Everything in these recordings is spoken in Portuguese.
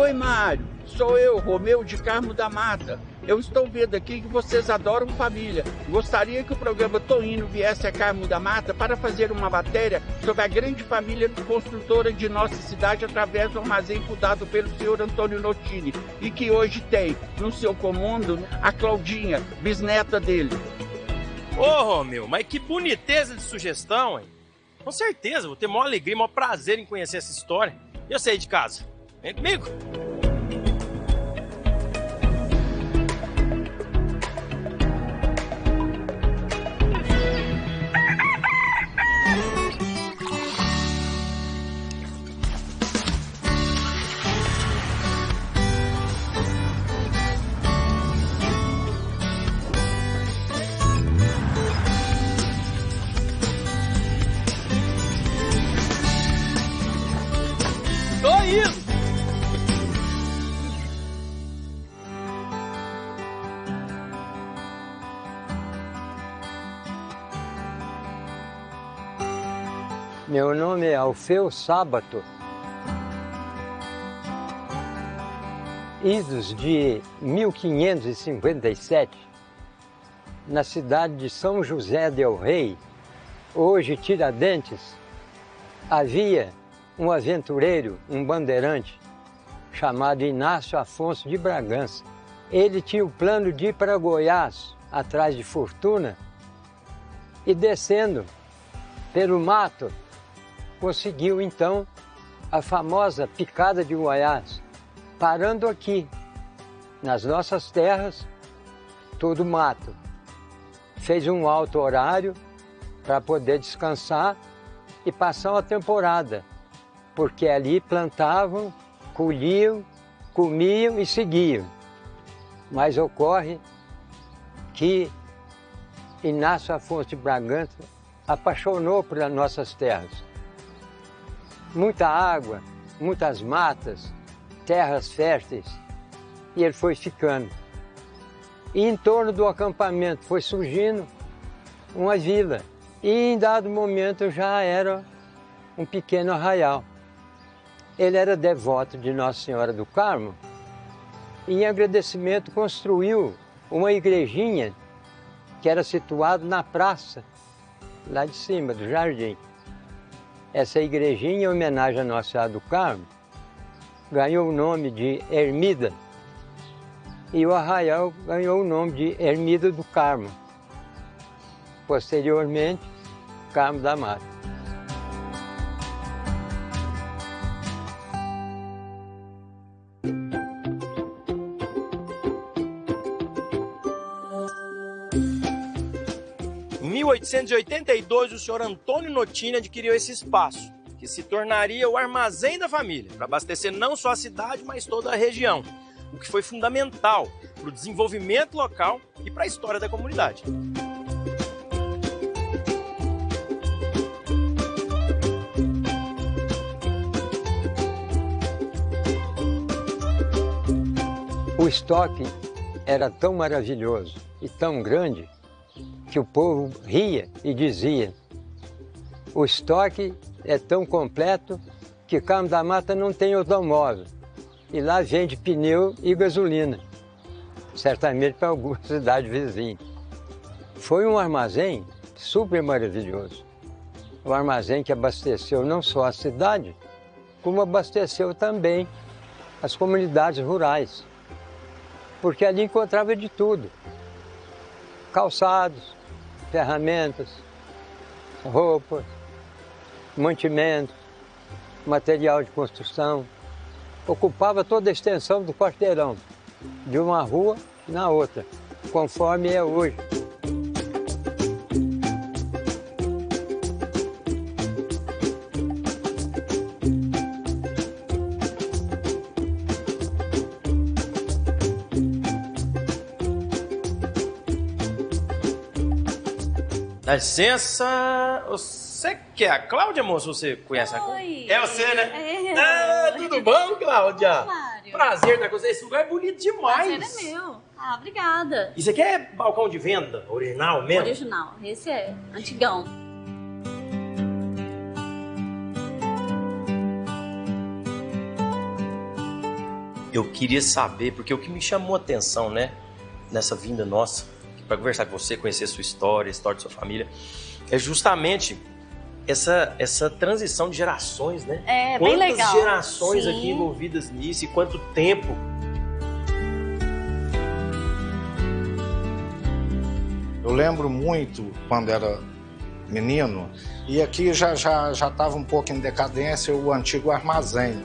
Oi, Mário. Sou eu, Romeu de Carmo da Mata. Eu estou vendo aqui que vocês adoram família. Gostaria que o programa Toino viesse a Carmo da Mata para fazer uma matéria sobre a grande família construtora de nossa cidade através do armazém fundado pelo senhor Antônio Notini e que hoje tem no seu comando a Claudinha, bisneta dele. Ô, Romeu, mas que boniteza de sugestão, hein? Com certeza, vou ter maior alegria, maior prazer em conhecer essa história. Eu saí de casa. Vem comigo. Tô indo! Meu nome é Alfeu Sábato. Idos de 1557, na cidade de São José del Rei, hoje Tiradentes, havia um aventureiro, um bandeirante, chamado Inácio Afonso de Bragança. Ele tinha o plano de ir para Goiás, atrás de fortuna, e descendo pelo mato, conseguiu então a famosa picada de Goiás, parando aqui, nas nossas terras, todo mato. Fez um alto horário para poder descansar e passar uma temporada, porque ali plantavam, colhiam, comiam e seguiam. Mas ocorre que Inácio Afonso de Bragança apaixonou pelas nossas terras. Muita água, muitas matas, terras férteis, e ele foi ficando. E em torno do acampamento foi surgindo uma vila, e em dado momento já era um pequeno arraial. Ele era devoto de Nossa Senhora do Carmo e, em agradecimento, construiu uma igrejinha que era situada na praça, lá de cima do jardim. Essa igrejinha, em homenagem a Nossa Senhora do Carmo, ganhou o nome de Ermida e o arraial ganhou o nome de Ermida do Carmo. Posteriormente, Carmo da Mata. Em 1882, o senhor Antônio Notini adquiriu esse espaço, que se tornaria o armazém da família, para abastecer não só a cidade, mas toda a região, o que foi fundamental para o desenvolvimento local e para a história da comunidade. O estoque era tão maravilhoso e tão grande que o povo ria e dizia: o estoque é tão completo que Carmo da Mata não tem automóvel. E lá vende pneu e gasolina, certamente para alguma cidade vizinha. Foi um armazém super maravilhoso. Um armazém que abasteceu não só a cidade, como abasteceu também as comunidades rurais. Porque ali encontrava de tudo: calçados, ferramentas, roupas, mantimentos, material de construção. Ocupava toda a extensão do quarteirão, de uma rua na outra, conforme é hoje. Dá licença, você que é a Cláudia, moço? Você conhece a Cláudia? Oi. É você, né? É. Ah, tudo bom, Cláudia? Mário. Prazer estar com você. Esse lugar é bonito demais. Prazer é meu. Ah, obrigada. Isso aqui é balcão de venda? Original mesmo? Original. Esse é antigão. Eu queria saber, porque o que me chamou a atenção, né, nessa vinda nossa, para conversar com você, conhecer a sua história, a história da sua família, é justamente essa transição de gerações, né? É, bem legal. Quantas gerações Sim. aqui envolvidas nisso e quanto tempo. Eu lembro muito quando era menino, e aqui já estava um pouco em decadência o antigo armazém.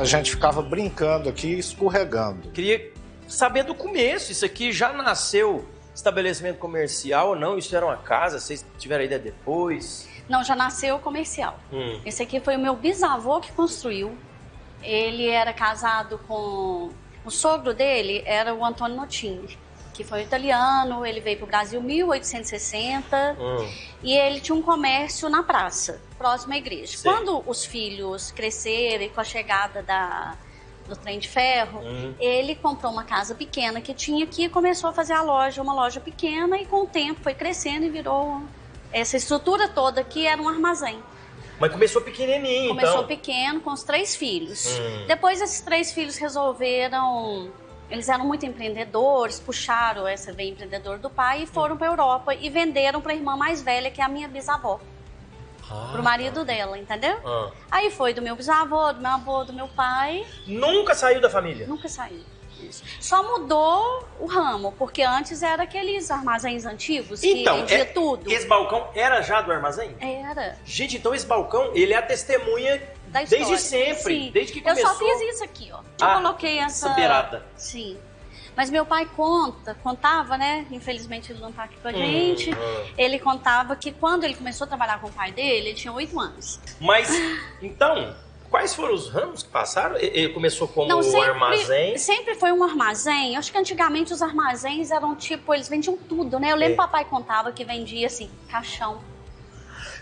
A gente ficava brincando aqui, escorregando. Queria saber do começo, isso aqui já nasceu estabelecimento comercial ou não? Isso era uma casa? Vocês tiveram a ideia depois? Não, já nasceu comercial. Esse aqui foi o meu bisavô que construiu. Ele era casado com... O sogro dele era o Antônio Notini, que foi italiano. Ele veio para o Brasil em 1860 e ele tinha um comércio na praça, próximo à igreja. Sim. Quando os filhos cresceram e com a chegada do trem de ferro, ele comprou uma casa pequena que tinha aqui e começou a fazer uma loja pequena, e com o tempo foi crescendo e virou essa estrutura toda que era um armazém. Mas começou pequenininho, Começou então. pequeno, com os 3 filhos. Depois esses 3 filhos resolveram... Eles eram muito empreendedores, puxaram essa veia empreendedor do pai e foram para a Europa e venderam para a irmã mais velha, que é a minha bisavó. Pro marido dela, entendeu? Aí foi do meu bisavô, do meu avô, do meu pai. Nunca saiu da família? Nunca saiu. Isso. Só mudou o ramo, porque antes era aqueles armazéns antigos que vendia tudo. Esse balcão era já do armazém? Era. Gente, então esse balcão, ele é a testemunha Da história. desde sempre, Sim. desde que começou. Eu só fiz isso aqui, ó. Eu coloquei essa beirada. Sim. Mas meu pai contava, né? Infelizmente ele não tá aqui com a gente. Ele contava que quando ele começou a trabalhar com o pai dele, ele tinha 8 anos. Mas, então, quais foram os ramos que passaram? Ele começou como armazém? Sempre foi um armazém. Eu acho que antigamente os armazéns eram tipo, eles vendiam tudo, né? Eu lembro que papai contava que vendia, assim, caixão.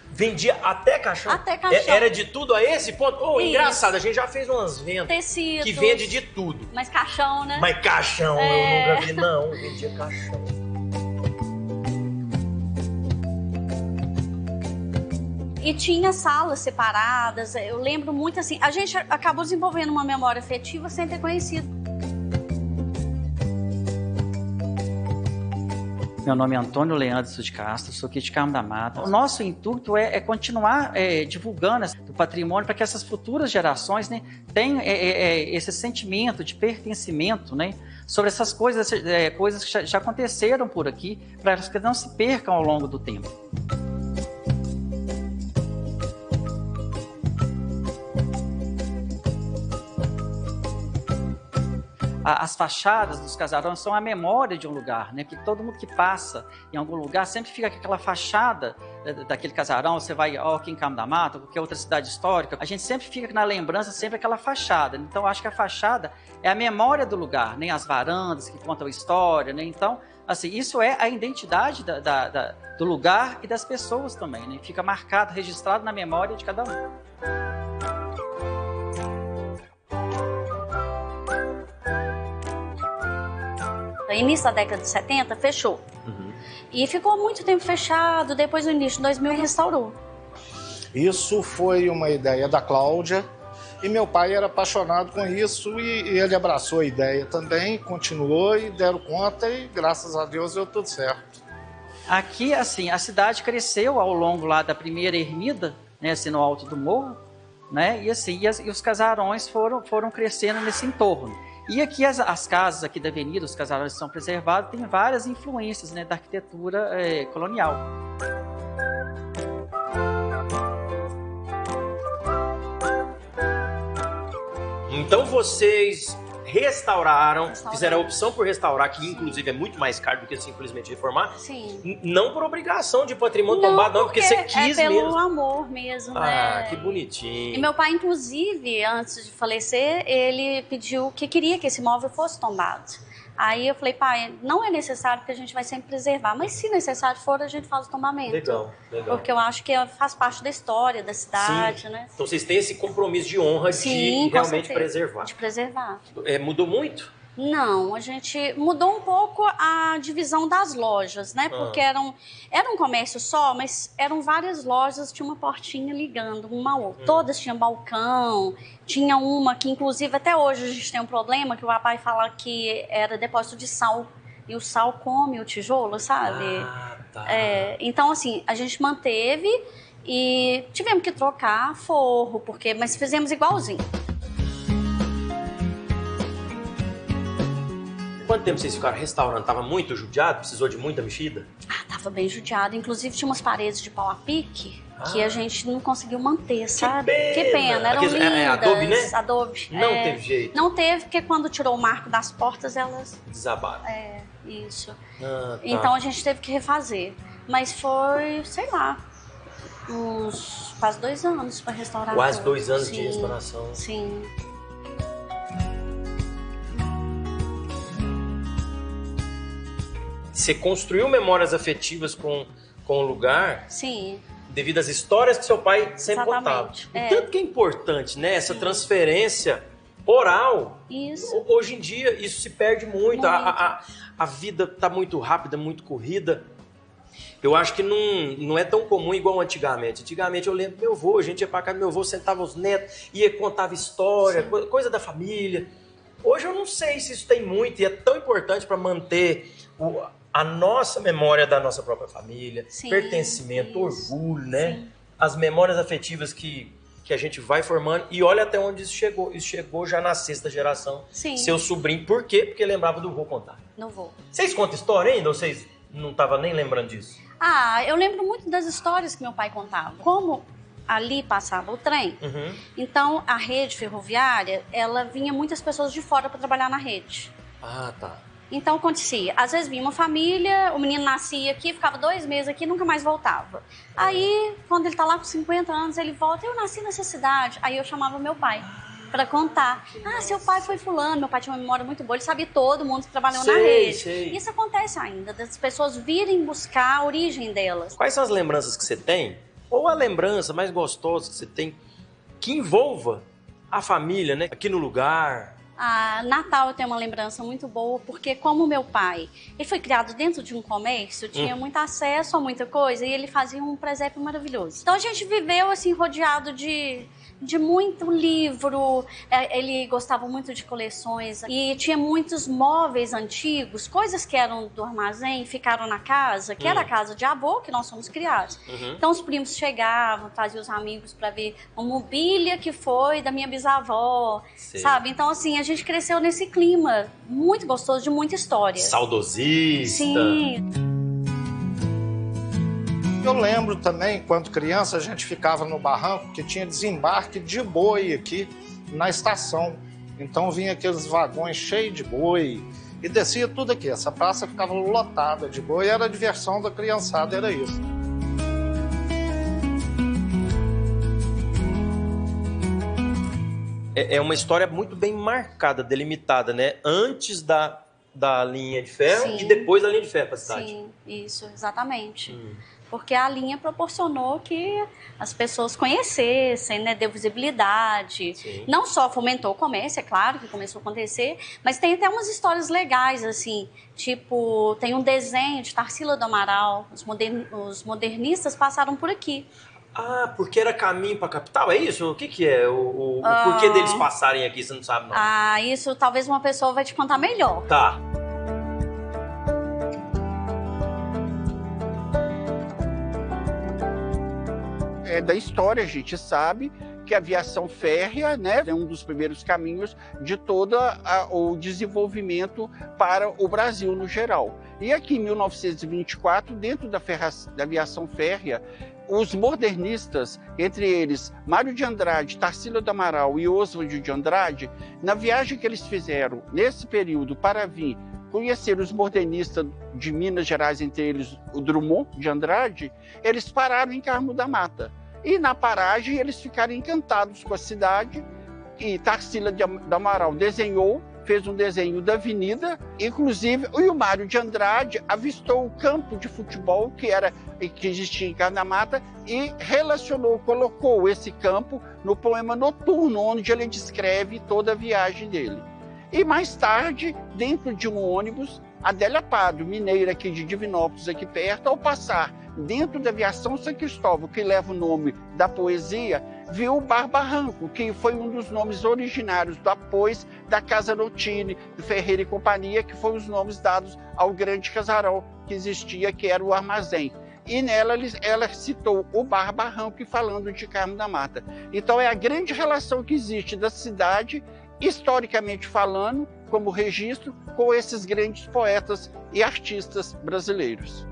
Vendia até caixão? Até caixão. Era de tudo a esse ponto? Oh, Isso. engraçado, a gente já fez umas vendas Tecidos. que vende de tudo. Mas caixão, né? Mas caixão eu nunca vi, não. Vendia caixão. E tinha salas separadas. Eu lembro muito assim. A gente acabou desenvolvendo uma memória afetiva sem ter conhecido. Meu nome é Antônio Leandro de Castro, sou aqui de Carmo da Mata. O nosso intuito é continuar divulgando o patrimônio para que essas futuras gerações, né, tenham esse sentimento de pertencimento, né, sobre essas coisas, coisas que já aconteceram por aqui, para que não se percam ao longo do tempo. As fachadas dos casarões são a memória de um lugar, né? Porque todo mundo que passa em algum lugar sempre fica com aquela fachada daquele casarão. Você vai aqui em Carmo da Mata, qualquer outra cidade histórica, a gente sempre fica na lembrança, sempre aquela fachada. Então, eu acho que a fachada é a memória do lugar, né? As varandas que contam a história, né? Então, assim, isso é a identidade do lugar e das pessoas também, né? Fica marcado, registrado na memória de cada um. No início da década de 70, fechou. E ficou muito tempo fechado. Depois, no início de 2000, restaurou. Isso foi uma ideia da Cláudia, e meu pai era apaixonado com isso, e ele abraçou a ideia também, continuou, e deram conta, e graças a Deus deu tudo certo. Aqui, assim, a cidade cresceu ao longo lá da primeira ermida, né, assim, no alto do morro, né, e assim, e os casarões foram crescendo nesse entorno. E aqui as casas aqui da avenida, os casarões que são preservados, tem várias influências, né, da arquitetura colonial. Então vocês restauraram, fizeram a opção por restaurar, que inclusive é muito mais caro do que simplesmente reformar. Sim. Não por obrigação de patrimônio tombado, não, porque você quis pelo mesmo. amor mesmo, né? Ah, que bonitinho. E meu pai, inclusive, antes de falecer, ele pediu que queria que esse imóvel fosse tombado. Aí eu falei, pai, não é necessário, porque a gente vai sempre preservar, mas se necessário for, a gente faz o tombamento. Legal. Porque eu acho que faz parte da história da cidade, Sim. Né? Então vocês têm esse compromisso de honra de realmente preservar. De preservar. Mudou muito? Não, a gente mudou um pouco a divisão das lojas, né? Porque era um comércio só, mas eram várias lojas, tinha uma portinha ligando uma a outra. Todas tinham balcão, tinha uma que inclusive até hoje a gente tem um problema, que o papai fala que era depósito de sal. E o sal come o tijolo, sabe? Ah, tá. Então, assim, a gente manteve e tivemos que trocar forro, mas fizemos igualzinho. Quanto tempo vocês ficaram restaurando? Tava muito judiado? Precisou de muita mexida? Tava bem judiado. Inclusive, tinha umas paredes de pau a pique que a gente não conseguiu manter, sabe? Que pena. Eram lindas. Adobe, né? Adobe. Não teve jeito. Não teve, porque quando tirou o marco das portas, elas... Desabaram. Isso. Tá. Então, a gente teve que refazer. Mas foi, sei lá, uns quase 2 anos para restaurar. Quase tudo. 2 anos de restauração. Sim. Você construiu memórias afetivas com o lugar? Sim. Devido às histórias que seu pai sempre contava. É. Tanto que é importante, né? Essa transferência oral. Isso. Hoje em dia, isso se perde muito. A vida tá muito rápida, muito corrida. Eu acho que não é tão comum igual antigamente. Antigamente eu lembro do meu avô, a gente ia pra casa do meu avô, sentava os netos, ia contava história, coisa da família. Hoje eu não sei se isso tem muito e é tão importante para manter a nossa memória da nossa própria família, pertencimento, orgulho, né? Sim. As memórias afetivas que a gente vai formando e olha até onde isso chegou. Isso chegou já na 6ª geração. Sim. Seu sobrinho. Por quê? Porque lembrava do vô contar. Não vou. Vocês contam história ainda ou vocês não estavam nem lembrando disso? Eu lembro muito das histórias que meu pai contava. Como ali passava o trem, então a rede ferroviária, ela vinha muitas pessoas de fora para trabalhar na rede. Ah, tá. Então acontecia, às vezes vinha uma família, o menino nascia aqui, ficava 2 meses aqui e nunca mais voltava. Aí, quando ele tá lá com 50 anos, ele volta, eu nasci nessa cidade. Aí eu chamava meu pai para contar. Seu pai foi fulano, meu pai tinha uma memória muito boa, ele sabia todo mundo que trabalhou na rede. Isso acontece ainda, das pessoas virem buscar a origem delas. Quais são as lembranças que você tem, ou a lembrança mais gostosa que você tem, que envolva a família, né? Aqui no lugar... Natal eu tenho uma lembrança muito boa, porque como meu pai, ele foi criado dentro de um comércio, tinha muito acesso a muita coisa e ele fazia um presépio maravilhoso. Então a gente viveu assim, rodeado de muito livro, ele gostava muito de coleções e tinha muitos móveis antigos, coisas que eram do armazém, ficaram na casa, que era a casa de avô, que nós fomos criados. Então os primos chegavam, traziam os amigos para ver a mobília que foi da minha bisavó, sabe? Então assim, a gente cresceu nesse clima muito gostoso, de muita história. Saudosista. Sim. Eu lembro também, quando criança, a gente ficava no barranco que tinha desembarque de boi aqui na estação. Então vinha aqueles vagões cheios de boi e descia tudo aqui. Essa praça ficava lotada de boi, era a diversão da criançada, era isso. É uma história muito bem marcada, delimitada, né? Antes da linha de ferro e depois da linha de ferro para a cidade. Sim, isso, exatamente. Porque a linha proporcionou que as pessoas conhecessem, né? Deu visibilidade. Não só fomentou o comércio, é claro que começou a acontecer, mas tem até umas histórias legais, assim, tipo, tem um desenho de Tarsila do Amaral, os modernistas passaram por aqui. Porque era caminho para a capital, é isso? O que é? O porquê deles passarem aqui, você não sabe não? Isso talvez uma pessoa vai te contar melhor. Tá. Da história a gente sabe que a aviação férrea, né, é um dos primeiros caminhos de todo o desenvolvimento para o Brasil no geral. E aqui em 1924, dentro da aviação férrea, os modernistas, entre eles Mário de Andrade, Tarsila do Amaral e Oswald de Andrade, na viagem que eles fizeram nesse período para vir conhecer os modernistas de Minas Gerais, entre eles o Drummond de Andrade, eles pararam em Carmo da Mata. E na paragem eles ficaram encantados com a cidade e Tarsila do Amaral fez um desenho da avenida, inclusive o Mário de Andrade avistou o campo de futebol que existia em Carmo da Mata e colocou esse campo no poema Noturno, onde ele descreve toda a viagem dele. E mais tarde, dentro de um ônibus, Adélia Pado, mineira aqui de Divinópolis, aqui perto, ao passar dentro da aviação São Cristóvão, que leva o nome da poesia, viu o Bar Barranco, que foi um dos nomes originários depois da Casa Notini, do Ferreira e Companhia, que foram os nomes dados ao grande casarão que existia, que era o armazém. E nela ela citou o Bar Barranco, falando de Carmo da Mata. Então é a grande relação que existe da cidade, historicamente falando, como registro, com esses grandes poetas e artistas brasileiros.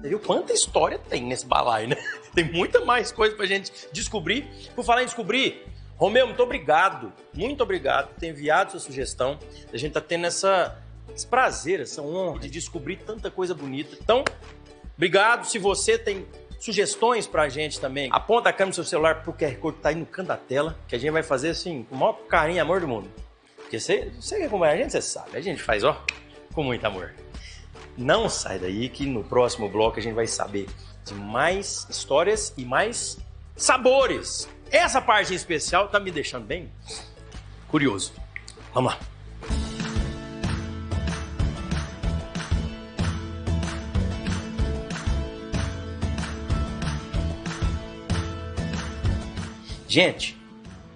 Você viu quanta história tem nesse balaio, né? Tem muita mais coisa pra gente descobrir. Por falar em descobrir, Romeu, muito obrigado por ter enviado sua sugestão. A gente tá tendo esse prazer, essa honra de descobrir tanta coisa bonita. Então, obrigado. Se você tem sugestões pra gente também, aponta a câmera do seu celular pro QR Code que tá aí no canto da tela, que a gente vai fazer assim, com o maior carinho e amor do mundo. Porque você que acompanha a gente, você sabe. A gente faz, ó, com muito amor. Não sai daí que no próximo bloco a gente vai saber de mais histórias e mais sabores. Essa parte em especial tá me deixando bem curioso. Vamos lá. Gente,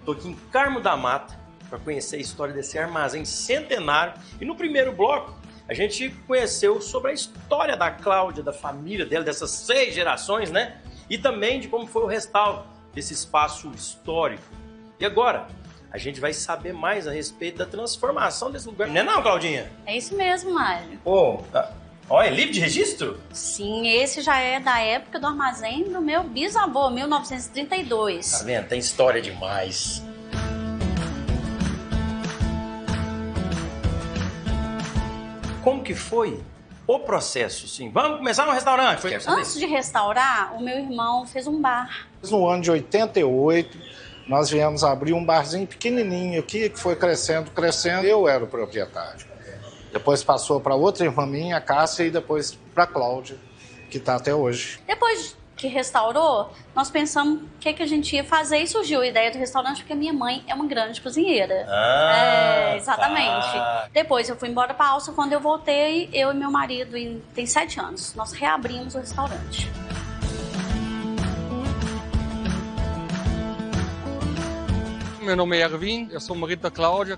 tô aqui em Carmo da Mata para conhecer a história desse armazém centenário. E no primeiro bloco, a gente conheceu sobre a história da Cláudia, da família dela, dessas 6 gerações, né? E também de como foi o restauro desse espaço histórico. E agora, a gente vai saber mais a respeito da transformação desse lugar. Não é não, Claudinha? É isso mesmo, Mário. Pô, é livre de registro? Sim, esse já é da época do armazém do meu bisavô, 1932. Tá vendo? Tem história demais. Como que foi o processo, sim? Vamos começar no restaurante. Antes de restaurar, o meu irmão fez um bar. No ano de 88, nós viemos abrir um barzinho pequenininho aqui, que foi crescendo. Eu era o proprietário. Depois passou para outra irmã minha, a Cássia, e depois para a Cláudia, que está até hoje. Depois que restaurou, nós pensamos o que a gente ia fazer e surgiu a ideia do restaurante porque a minha mãe é uma grande cozinheira. Exatamente. Tá. Depois eu fui embora para Alça, quando eu voltei, eu e meu marido, tem 7 anos, nós reabrimos o restaurante. Meu nome é Erwin, eu sou o marido da Cláudia.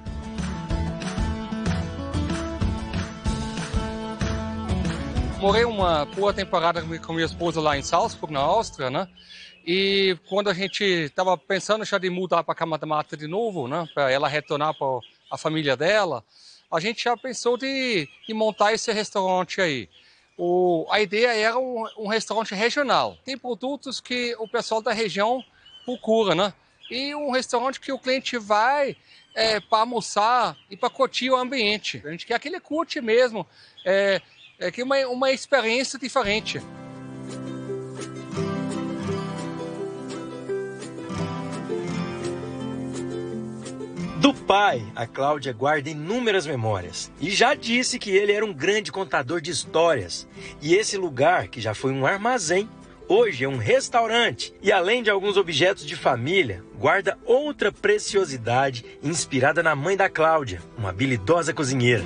Morei uma boa temporada com minha esposa lá em Salzburg, na Áustria, né? E quando a gente estava pensando já de mudar para Carmo da Mata de novo, né? Para ela retornar para a família dela, a gente já pensou de montar esse restaurante aí. A ideia era um restaurante regional. Tem produtos que o pessoal da região procura, né? E um restaurante que o cliente vai para almoçar e para curtir o ambiente. A gente quer que ele curte mesmo. Que uma experiência diferente. Do pai, a Cláudia guarda inúmeras memórias e já disse que ele era um grande contador de histórias. E esse lugar, que já foi um armazém, hoje é um restaurante e, além de alguns objetos de família, guarda outra preciosidade inspirada na mãe da Cláudia, uma habilidosa cozinheira.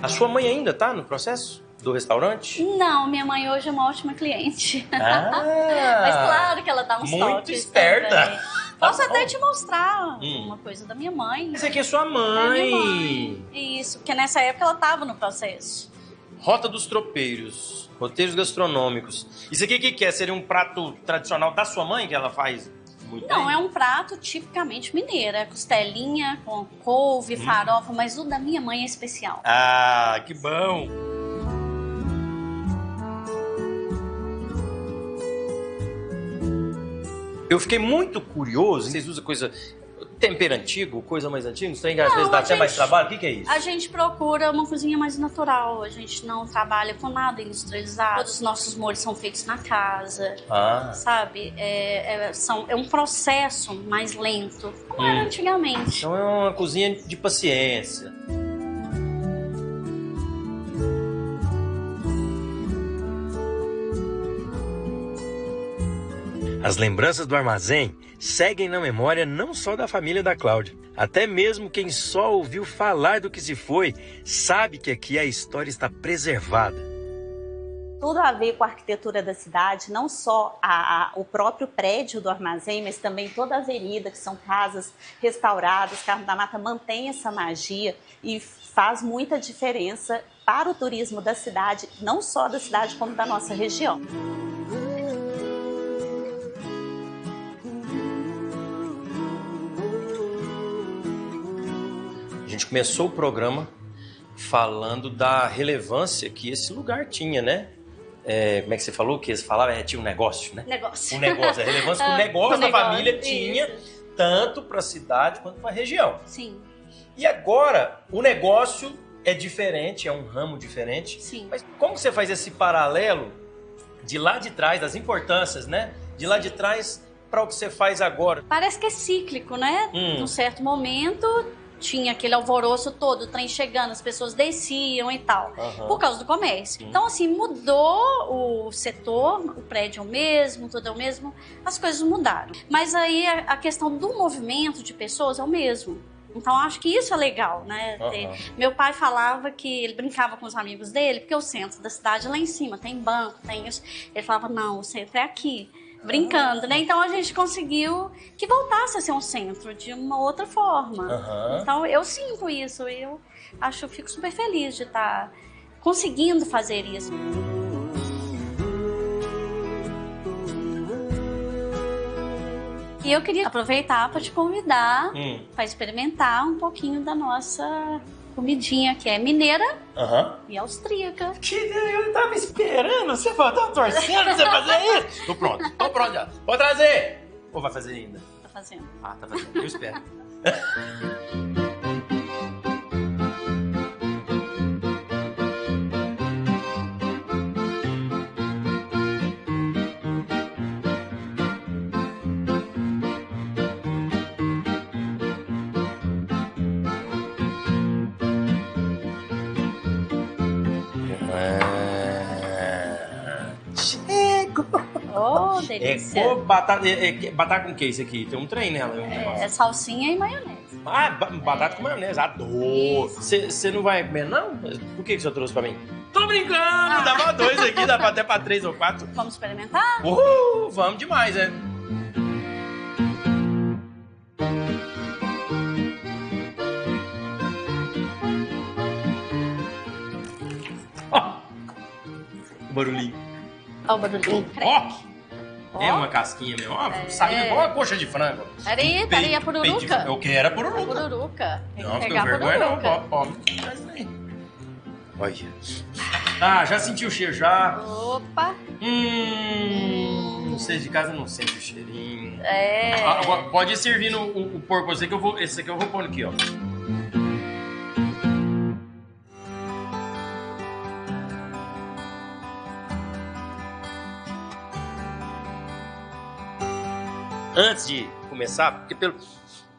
A sua mãe ainda tá no processo do restaurante? Não, minha mãe hoje é uma ótima cliente. Mas claro que ela dá uns muito toques esperta. também. Posso até te mostrar uma coisa da minha mãe. Essa aqui é sua mãe. É minha mãe. Isso, porque nessa época ela estava no processo. Rota dos Tropeiros, roteiros gastronômicos. Isso aqui o que é? Seria um prato tradicional da sua mãe que ela faz? Não, é um prato tipicamente mineiro. É costelinha com couve, farofa, mas o da minha mãe é especial. Ah, que bom! Eu fiquei muito curioso. Vocês usam coisa... tempero antigo, coisa mais antiga? Isso tem, às vezes dá até mais trabalho? O que é isso? A gente procura uma cozinha mais natural. A gente não trabalha com nada industrializado. Todos os nossos molhos são feitos na casa. Sabe? É um processo mais lento, como era antigamente. Então é uma cozinha de paciência. As lembranças do armazém seguem na memória não só da família da Cláudia. Até mesmo quem só ouviu falar do que se foi, sabe que aqui a história está preservada. Tudo a ver com a arquitetura da cidade, não só o próprio prédio do armazém, mas também toda a avenida, que são casas restauradas. Carmo da Mata mantém essa magia e faz muita diferença para o turismo da cidade, não só da cidade, como da nossa região. A gente começou o programa falando da relevância que esse lugar tinha, né? Como é que você falou? Que eles falavam? Tinha um negócio, né? Negócio. Um negócio, a relevância que o negócio da família tinha, tanto para a cidade quanto para a região. Sim. E agora, o negócio é diferente, é um ramo diferente. Sim. Mas como você faz esse paralelo de lá de trás, das importâncias, né? De lá de trás para o que você faz agora? Parece que é cíclico, né? Num certo momento, tinha aquele alvoroço todo, o trem chegando, as pessoas desciam e tal, por causa do comércio. Então, assim, mudou o setor, o prédio é o mesmo, tudo é o mesmo, as coisas mudaram. Mas aí a questão do movimento de pessoas é o mesmo. Então, acho que isso é legal, né? Meu pai falava que ele brincava com os amigos dele, porque o centro da cidade é lá em cima, tem banco, tem isso. Ele falava, não, o centro é aqui. Brincando, né? Então a gente conseguiu que voltasse a ser um centro de uma outra forma. Então eu sinto isso, eu fico super feliz de estar conseguindo fazer isso. E eu queria aproveitar para te convidar para experimentar um pouquinho da nossa comidinha, que é mineira e austríaca. Eu tava esperando, você tava torcendo pra você fazer isso. Tô pronto já. Pode trazer! Ou vai fazer ainda? Tá fazendo. Ah, tá fazendo. Eu espero. Oh, delícia. Batata com o que isso aqui? Tem um trem nela. É salsinha e maionese. Ah, batata com maionese. Adoro. Você não vai comer, não? Por que você trouxe pra mim? Tô brincando. Dá pra 2 aqui, dá até pra 3 ou 4. Vamos experimentar? Vamos demais, né? O barulhinho. Olha o barulhinho. É uma casquinha mesmo. Saindo igual uma coxa de frango. Peraí, a pururuca. Eu quero a pururuca. Pururuca. Tem que Não, pegar a vergonha não. pururuca. Olha. Ah, já senti o cheiro já. Opa. Vocês de casa não sentem o cheirinho. Agora, pode ir servindo o porco. Esse aqui eu vou pôr aqui, ó. Antes de começar, porque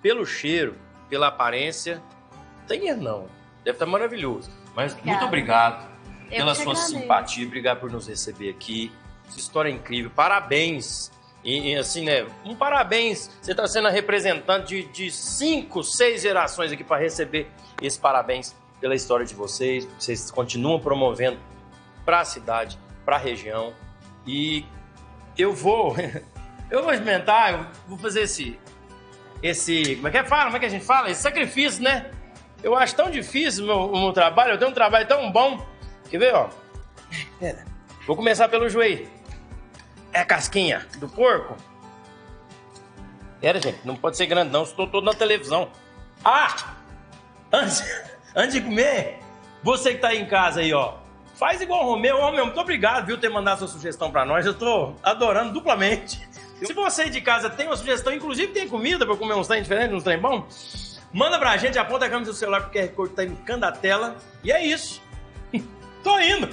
pelo cheiro, pela aparência, não tem erro não. Deve estar maravilhoso. Mas muito obrigado pela sua simpatia, obrigado por nos receber aqui. Essa história é incrível. Parabéns. E assim, né? Um parabéns. Você está sendo a representante de 5, 6 gerações aqui para receber esse parabéns pela história de vocês. Vocês continuam promovendo para a cidade, para a região. E eu vou experimentar, eu vou fazer esse como é que fala? Como é que a gente fala? Esse sacrifício, né? Eu acho tão difícil o meu trabalho, eu tenho um trabalho tão bom. Quer ver, ó? Vou começar pelo joelho. É a casquinha do porco. Gente, não pode ser grande não, estou todo na televisão. Antes de comer, você que tá aí em casa aí, ó, faz igual o Romeu. Romeu, muito obrigado, viu, ter mandado sua sugestão pra nós. Eu tô adorando duplamente. Se você aí de casa tem uma sugestão, inclusive tem comida pra comer uns trem diferentes, uns trem bom, manda pra gente, aponta a câmera do celular pro QR Code que tá indicando a tela. E é isso. Tô indo.